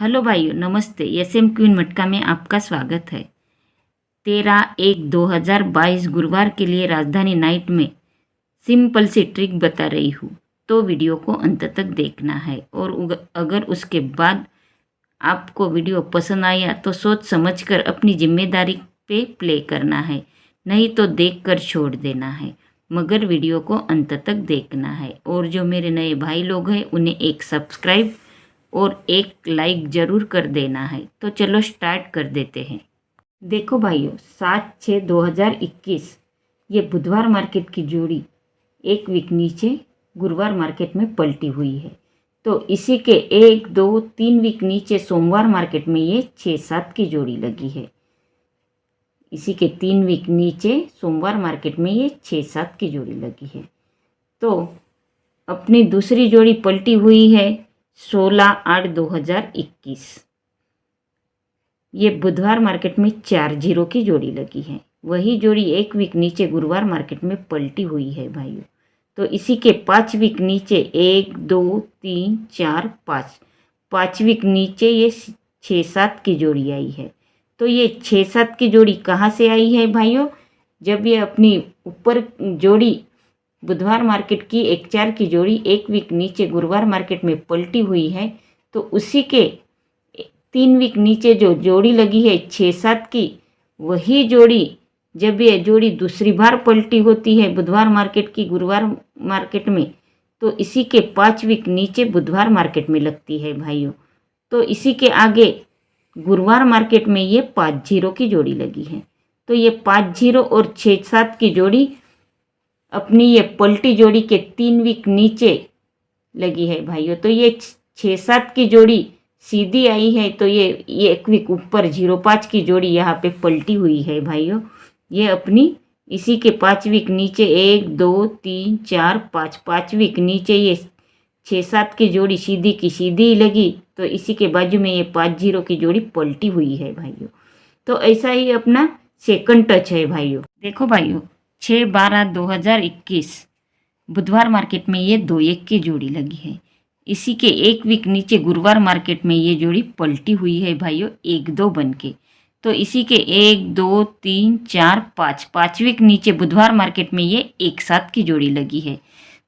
Hello भाइयों, नमस्ते। SM queen मटका में आपका स्वागत है। 13/1/2022 गुरुवार के लिए राजधानी नाइट में सिंपल सी ट्रिक बता रही हूँ, तो वीडियो को अंत तक देखना है। और अगर उसके बाद आपको वीडियो पसंद आया तो सोच समझकर अपनी जिम्मेदारी पे प्ले करना है, नहीं तो देखकर छोड़ देना है। मगर वीडियो को अंत तक देखना है। और जो मेरे नए भाई लोग हैं उन्हें एक सब्सक्राइब और एक लाइक ज़रूर कर देना है। तो चलो स्टार्ट कर देते हैं। देखो भाइयों, 7/6/2021 ये बुधवार मार्केट की जोड़ी एक वीक नीचे गुरुवार मार्केट में पलटी हुई है। तो इसी के 1 2 3 वीक नीचे सोमवार मार्केट में ये 6-7 की जोड़ी लगी है। इसी के 3 वीक नीचे सोमवार मार्केट में ये 6-7 की जोड़ी लगी है। तो अपनी दूसरी जोड़ी पलटी हुई है 16/8/2021। ये बुधवार मार्केट में 4-0 की जोड़ी लगी है। वही जोड़ी एक वीक नीचे गुरुवार मार्केट में पलटी हुई है भाइयों। तो इसी के 5 वीक नीचे 1 2 3 4 5 वीक नीचे ये 6-7 की जोड़ी आई है। तो ये 6-7 की जोड़ी कहाँ से आई है भाइयों? जब ये अपनी ऊपर जोड़ी बुधवार मार्केट की 1-4 की जोड़ी एक वीक नीचे गुरुवार मार्केट में पलटी हुई है, तो उसी के 3 वीक नीचे जो जोड़ी लगी है 6-7 की, वही जोड़ी जब ये जोड़ी दूसरी बार पलटी होती है बुधवार मार्केट की गुरुवार मार्केट में, तो इसी के 5 वीक नीचे बुधवार मार्केट में लगती है भाइयों। तो इसी के आगे गुरुवार मार्केट में ये 5-0 की जोड़ी लगी है। तो ये 5-0 और 6-7 की जोड़ी अपनी ये पलटी जोड़ी के 3 वीक नीचे लगी है भाइयों। तो ये 6-7 की जोड़ी सीधी आई है, तो ये एक वीक ऊपर 0-5 की जोड़ी यहाँ पे पलटी हुई है भाइयों। ये अपनी इसी के 5 वीक नीचे 1 2 3 4 5 वीक नीचे ये 6-7 की जोड़ी सीधी की सीधी लगी। तो इसी के बाजू में ये 5-0 की जोड़ी पलटी हुई है भाइयों। तो ऐसा ही अपना सेकंड टच है भाइयों। देखो भाइयों, 6/12/2021 बुधवार मार्केट में ये 2-1 की जोड़ी लगी है। इसी के एक वीक नीचे गुरुवार मार्केट में ये जोड़ी पलटी हुई है भाइयों 1-2 बन के। तो इसी के 1 2 3 4 5 वीक नीचे बुधवार मार्केट में ये 1-7 की जोड़ी लगी है।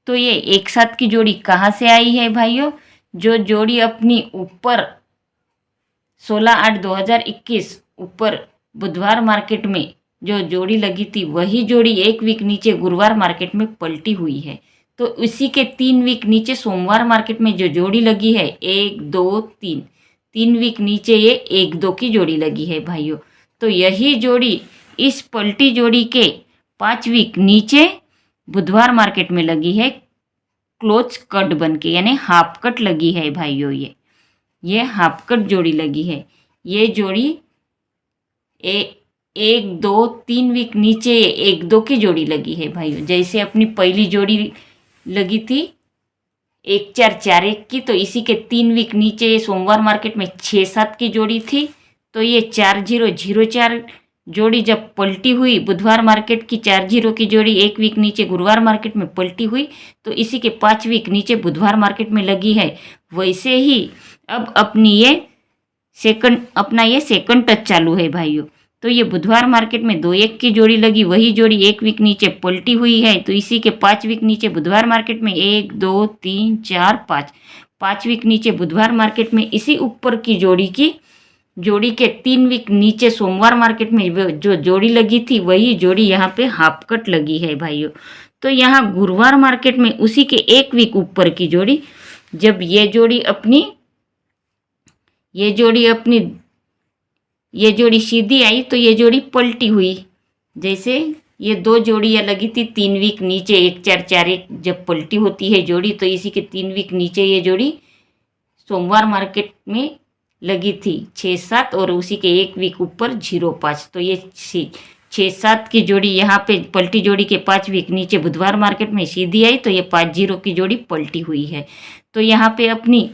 तो ये 1-7 की जोड़ी कहाँ से आई है भाइयों? जो जोड़ी अपनी ऊपर 16/8/2021 ऊपर बुधवार मार्केट में जो जोड़ी लगी थी, वही जोड़ी एक वीक नीचे गुरुवार मार्केट में पलटी हुई है। तो इसी के 3 वीक नीचे सोमवार मार्केट में जो जोड़ी लगी है 1 2 3 वीक नीचे ये 1-2 की जोड़ी लगी है भाइयों। तो यही जोड़ी इस पलटी जोड़ी के 5 वीक नीचे बुधवार मार्केट में लगी है क्लोज कट बन के, यानी हाफ कट लगी है भाइयों। ये हाफ कट जोड़ी लगी है। ये जोड़ी 1 2 3 वीक नीचे 1-2 की जोड़ी लगी है भाइयों। जैसे अपनी पहली जोड़ी लगी थी 1-4-4-1 की, तो इसी के 3 वीक नीचे सोमवार मार्केट में 6-7 की जोड़ी थी। तो ये 4-0-0-4 जोड़ी जब पलटी हुई बुधवार मार्केट की 4-0 की जोड़ी एक वीक नीचे गुरुवार मार्केट में पलटी हुई, तो इसी के 5 वीक नीचे बुधवार मार्केट में लगी है। वैसे ही अब अपनी ये सेकंड टच चालू है भाइयों। तो ये बुधवार मार्केट में 2-1 की जोड़ी लगी, वही जोड़ी एक वीक नीचे पलटी हुई है। तो इसी के 5 वीक नीचे बुधवार मार्केट में 1 2 3 4 5 वीक नीचे बुधवार मार्केट में इसी ऊपर की जोड़ी के 3 वीक नीचे सोमवार मार्केट में जो जोड़ी लगी थी, वही जोड़ी यहाँ पे हाफ कट लगी है भाइयों। तो यहाँ गुरुवार मार्केट में उसी के एक वीक ऊपर की जोड़ी, जब ये जोड़ी सीधी आई तो ये जोड़ी पलटी हुई। जैसे ये 2 जोड़ियाँ लगी थी 3 वीक नीचे 1-4-4-1 जब पलटी होती है जोड़ी, तो इसी के 3 वीक नीचे ये जोड़ी सोमवार मार्केट में लगी थी 6-7 और उसी के एक वीक ऊपर 0-5। तो ये 6-7 की जोड़ी यहाँ पे पलटी जोड़ी के 5 वीक नीचे बुधवार मार्केट में सीधी आई, तो ये 5-0 की जोड़ी पलटी हुई है। तो यहाँ पे अपनी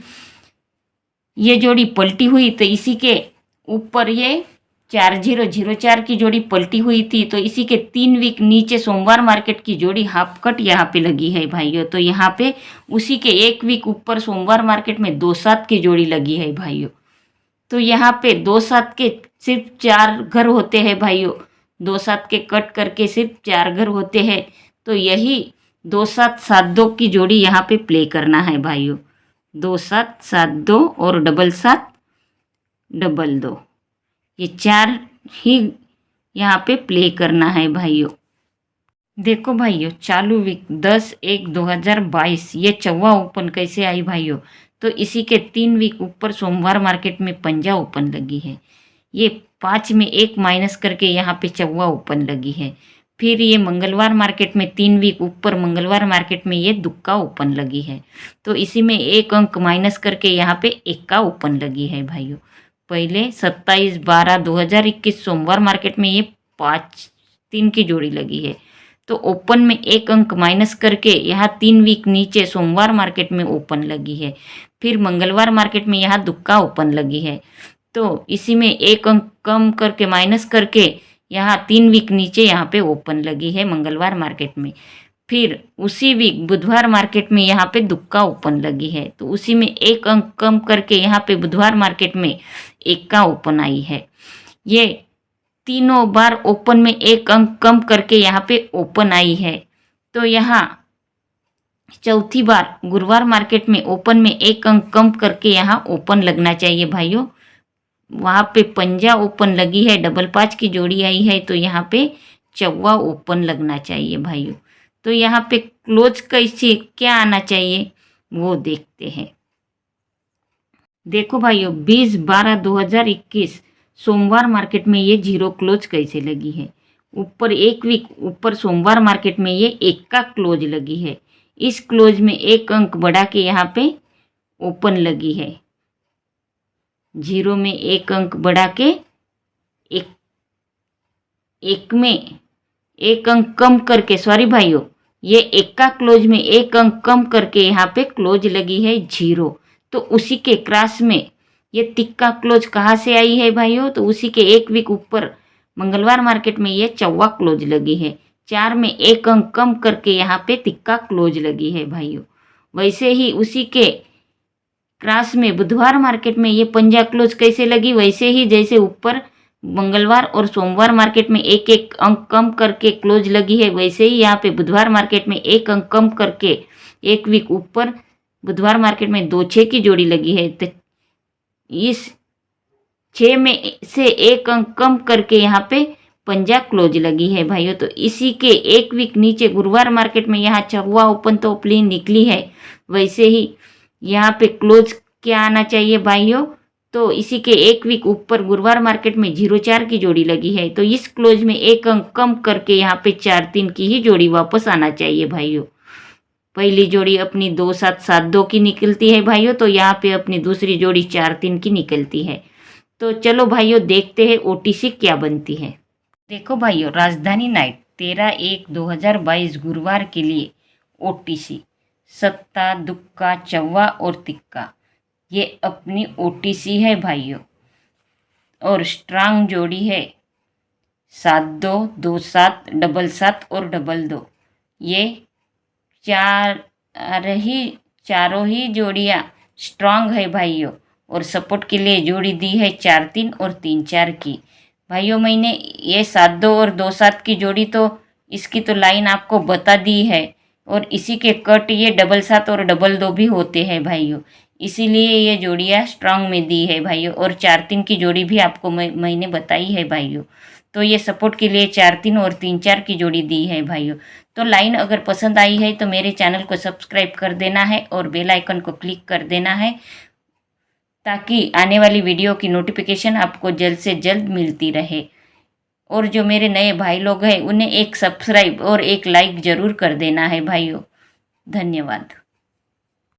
ये जोड़ी पलटी हुई, तो इसी के ऊपर ये 4-0-0-4 की जोड़ी पलटी हुई थी। तो इसी के 3 वीक नीचे सोमवार मार्केट की जोड़ी हाफ कट यहाँ पे लगी है भाइयों। तो यहाँ पे उसी के एक वीक ऊपर सोमवार मार्केट में 2-7 की जोड़ी लगी है भाइयों। तो यहाँ पे 2 7 के सिर्फ 4 घर होते हैं भाइयों। 2 7 के कट करके सिर्फ 4 घर होते हैं। तो यही 2 7 7 2 की जोड़ी यहाँ पे प्ले करना है भाइयों। 2 7 7 2 और 7 7 2 ये 4 ही यहाँ पे प्ले करना है भाइयों। देखो भाइयों, चालू वीक 10/1/2022 ये चौवा ओपन कैसे आई भाइयों। तो इसी के 3 वीक ऊपर सोमवार मार्केट में पंजा ओपन लगी है। ये 5 में 1 माइनस करके यहाँ पे चौवा ओपन लगी है। फिर ये मंगलवार मार्केट में 3 वीक ऊपर मंगलवार मार्केट में ये दुक्का ओपन लगी है। तो इसी में 1 अंक माइनस करके यहाँ पे एक्का ओपन लगी है भाइयों। पहले 27/12/2021 सोमवार मार्केट में ये 5 3 की जोड़ी लगी है। तो ओपन में 1 अंक माइनस करके यहाँ 3 वीक नीचे सोमवार मार्केट में ओपन लगी है। फिर मंगलवार मार्केट में यहाँ दुक्का ओपन लगी है। तो इसी में 1 अंक कम करके माइनस करके यहाँ 3 वीक नीचे यहाँ पे ओपन लगी है मंगलवार मार्केट में। फिर उसी वीक बुधवार मार्केट में यहाँ पे दुक्का ओपन लगी है। तो उसी में 1 अंक कम करके यहाँ पे बुधवार मार्केट में एक्का ओपन आई है। ये तीनों बार ओपन में 1 अंक कम करके यहाँ पे ओपन आई है। तो यहाँ चौथी बार गुरुवार मार्केट में ओपन में 1 अंक कम करके यहाँ ओपन लगना चाहिए भाइयों। वहाँ पे पंजा ओपन लगी है, 5 की जोड़ी आई है। तो यहाँ पे चौवा ओपन लगना चाहिए भाइयों। तो यहाँ पे क्लोज कैसे क्या आना चाहिए वो देखते हैं। देखो भाइयों, 20/12/2021 सोमवार मार्केट में ये 0 क्लोज कैसे लगी है। ऊपर 1 वीक ऊपर सोमवार मार्केट में ये 1 का क्लोज लगी है। इस क्लोज में 1 अंक बढ़ा के यहाँ पे ओपन लगी है। 0 में 1 अंक बढ़ा के एक में 1 अंक कम करके, सॉरी भाइयों, ये 1 का क्लोज में 1 अंक कम करके यहाँ पे क्लोज लगी है 0। तो उसी के क्रॉस में ये तिक्का क्लोज कहाँ से आई है भाइयों। तो उसी के 1 वीक ऊपर मंगलवार मार्केट में ये चौवा क्लोज लगी है। 4 में 1 अंक कम करके यहाँ पे तिक्का क्लोज लगी है भाइयों। वैसे ही उसी के क्रॉस में बुधवार मार्केट में ये पंजा क्लोज कैसे लगी, वैसे ही जैसे ऊपर मंगलवार और सोमवार मार्केट में 1 अंक कम करके क्लोज लगी है, वैसे ही यहाँ पे बुधवार मार्केट में 1 अंक कम करके 1 वीक ऊपर बुधवार मार्केट में 2 6 की जोड़ी लगी है। तो इस 6 में से 1 अंक कम करके यहाँ पे पंजा क्लोज लगी है भाइयों। तो इसी के 1 वीक नीचे गुरुवार मार्केट में यहाँ चौवा ओपन तो ओपनिंग निकली है। वैसे ही यहाँ पे क्लोज क्या आना चाहिए भाइयों। तो इसी के 1 वीक ऊपर गुरुवार मार्केट में 0 4 की जोड़ी लगी है। तो इस क्लोज में 1 अंक कम करके यहाँ पे 4 3 की ही जोड़ी वापस आना चाहिए भाइयों। पहली जोड़ी अपनी 2 7 7 2 की निकलती है भाइयों। तो यहाँ पे अपनी दूसरी जोड़ी 4 3 की निकलती है। तो चलो भाइयों देखते हैं OTC क्या बनती है। देखो भाइयों, राजधानी नाइट 13/1/2022 गुरुवार के लिए OTC सत्ता, दुक्का, चौवा और तिक्का ये अपनी OTC है भाइयों। और स्ट्रांग जोड़ी है 7 2 2 7 7 7 और 2 2। ये चारों ही जोड़ियाँ स्ट्रांग है भाइयों। और सपोर्ट के लिए जोड़ी दी है 4 3 और 3 4 की भाइयों। मैंने ये 7 2 और 2 7 की जोड़ी तो इसकी तो लाइन आपको बता दी है। और इसी के कट ये 7 7 और 2 2 भी होते हैं भाइयों। इसीलिए ये जोड़ियाँ स्ट्रांग में दी है भाइयों। और 4 3 की जोड़ी भी आपको मैंने बताई है भाइयों। तो ये सपोर्ट के लिए 4 3 और 3 4 की जोड़ी दी है भाइयों। तो लाइन अगर पसंद आई है तो मेरे चैनल को सब्सक्राइब कर देना है और बेल आइकन को क्लिक कर देना है, ताकि आने वाली वीडियो की नोटिफिकेशन आपको जल्द से जल्द मिलती रहे। और जो मेरे नए भाई लोग हैं उन्हें एक सब्सक्राइब और एक लाइक ज़रूर कर देना है भाइयों। धन्यवाद।